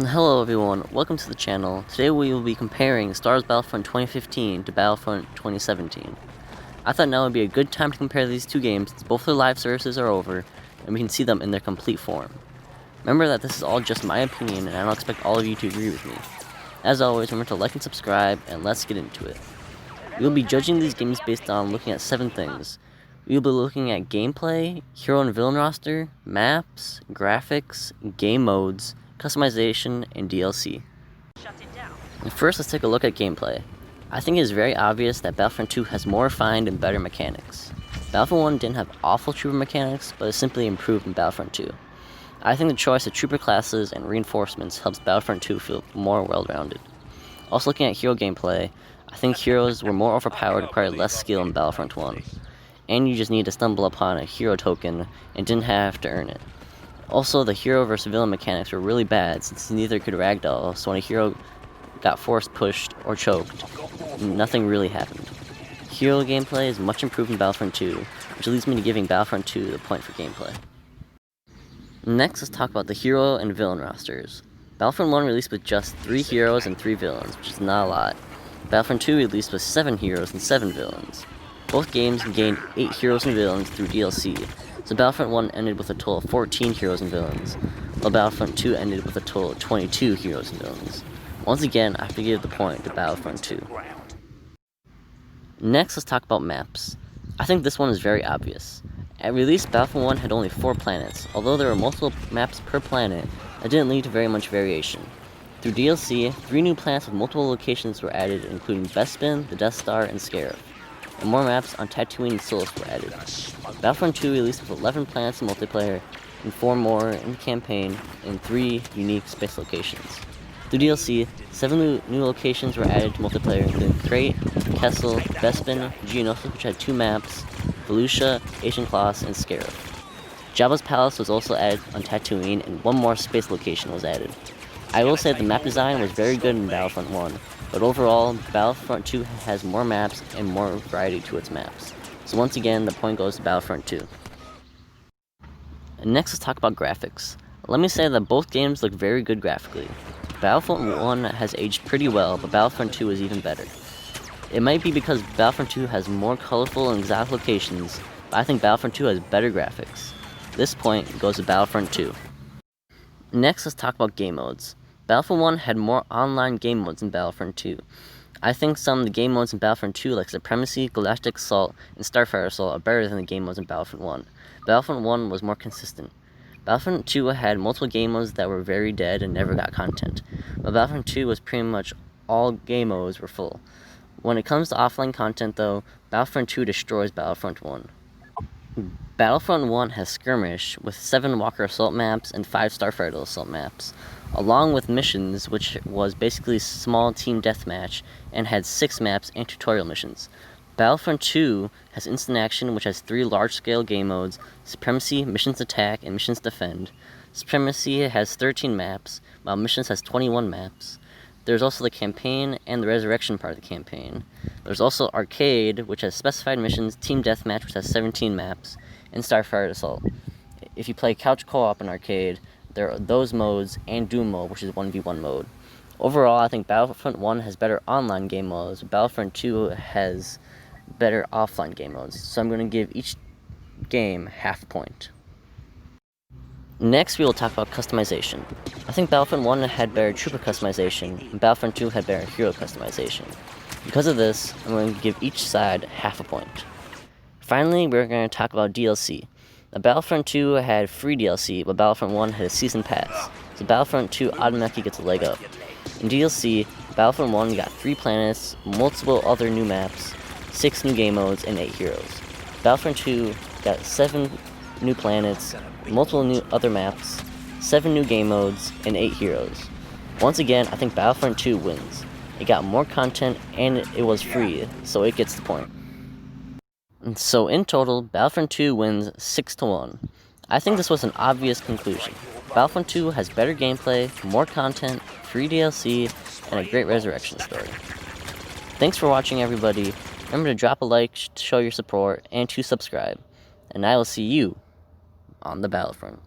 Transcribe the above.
Hello everyone, welcome to the channel. Today we will be comparing Star Wars Battlefront 2015 to Battlefront 2017. I thought now would be a good time to compare these two games since both their live services are over and we can see them in their complete form. Remember that this is all just my opinion and I don't expect all of you to agree with me. As always, remember to like and subscribe and let's get into it. We will be judging these games based on looking at 7 things. We will be looking at gameplay, hero and villain roster, maps, graphics, game modes, customization, and DLC. And first, let's take a look at gameplay. I think it is very obvious that Battlefront 2 has more refined and better mechanics. Battlefront 1 didn't have awful trooper mechanics, but it simply improved in Battlefront 2. I think the choice of trooper classes and reinforcements helps Battlefront 2 feel more well-rounded. Also looking at hero gameplay, I think heroes were more overpowered and required less skill in Battlefront 1. And you just need to stumble upon a hero token and didn't have to earn it. Also, the hero versus villain mechanics were really bad since neither could ragdoll, so when a hero got force pushed or choked, nothing really happened. Hero gameplay is much improved in Battlefront 2, which leads me to giving Battlefront 2 the point for gameplay. Next, let's talk about the hero and villain rosters. Battlefront 1 released with just 3 heroes and 3 villains, which is not a lot. Battlefront 2 released with 7 heroes and 7 villains. Both games gained 8 heroes and villains through DLC, so Battlefront 1 ended with a total of 14 heroes and villains, while Battlefront 2 ended with a total of 22 heroes and villains. Once again, I have to give the point to Battlefront 2. Next, let's talk about maps. I think this one is very obvious. At release, Battlefront 1 had only 4 planets, although there were multiple maps per planet, that didn't lead to very much variation. Through DLC, 3 new planets with multiple locations were added, including Bespin, the Death Star, and Scarif. And more maps on Tatooine and Solus were added. Battlefront 2 released with 11 planets in multiplayer, and 4 more in the campaign, and 3 unique space locations. Through DLC, 7 new locations were added to multiplayer, including Crate, Kessel, Bespin, Geonosis, which had 2 maps, Volusia, Ancient Colossus, and Scarif. Jabba's Palace was also added on Tatooine, and 1 more space location was added. I will say the map design was very good in Battlefront 1, but overall, Battlefront 2 has more maps and more variety to its maps. So once again, the point goes to Battlefront 2. And next, let's talk about graphics. Let me say that both games look very good graphically. Battlefront 1 has aged pretty well, but Battlefront 2 is even better. It might be because Battlefront 2 has more colorful and exotic locations, but I think Battlefront 2 has better graphics. This point goes to Battlefront 2. Next, let's talk about game modes. Battlefront 1 had more online game modes than Battlefront 2. I think some of the game modes in Battlefront 2, like Supremacy, Galactic Assault, and Starfire Assault, are better than the game modes in Battlefront 1. Battlefront 1 was more consistent. Battlefront 2 had multiple game modes that were very dead and never got content, but Battlefront 2 was pretty much all game modes were full. When it comes to offline content though, Battlefront 2 destroys Battlefront 1. Battlefront 1 has Skirmish with 7 Walker Assault maps and 5 Starfighter Assault maps, along with missions, which was basically small team deathmatch and had 6 maps and tutorial missions. Battlefront 2 has Instant Action, which has 3 large-scale game modes: Supremacy, Missions Attack, and Missions Defend. Supremacy has 13 maps, while Missions has 21 maps. There's also the campaign and the resurrection part of the campaign. There's also Arcade, which has specified missions, Team Deathmatch, which has 17 maps, and Starfire Assault. If you play couch co-op in Arcade, there are those modes and Doom mode, which is 1v1 mode. Overall, I think Battlefront 1 has better online game modes, but Battlefront 2 has better offline game modes, so I'm going to give each game half a point. Next, we will talk about customization. I think Battlefront 1 had better trooper customization, and Battlefront 2 had better hero customization. Because of this, I'm going to give each side half a point. Finally, we're going to talk about DLC. Battlefront 2 had free DLC, but Battlefront 1 had a season pass, so Battlefront 2 automatically gets a leg up. In DLC, Battlefront 1 got 3 planets, multiple other new maps, 6 new game modes, and 8 heroes. Battlefront 2 got 7 new planets, multiple new other maps, 7 new game modes, and 8 heroes. Once again, I think Battlefront 2 wins. It got more content and it was free, so it gets the point. And so in total, Battlefront 2 wins 6-1. I think this was an obvious conclusion. Battlefront 2 has better gameplay, more content, free DLC, and a great resurrection story. Thanks for watching, everybody. Remember to drop a like to show your support and to subscribe. And I will see you on the Battlefront.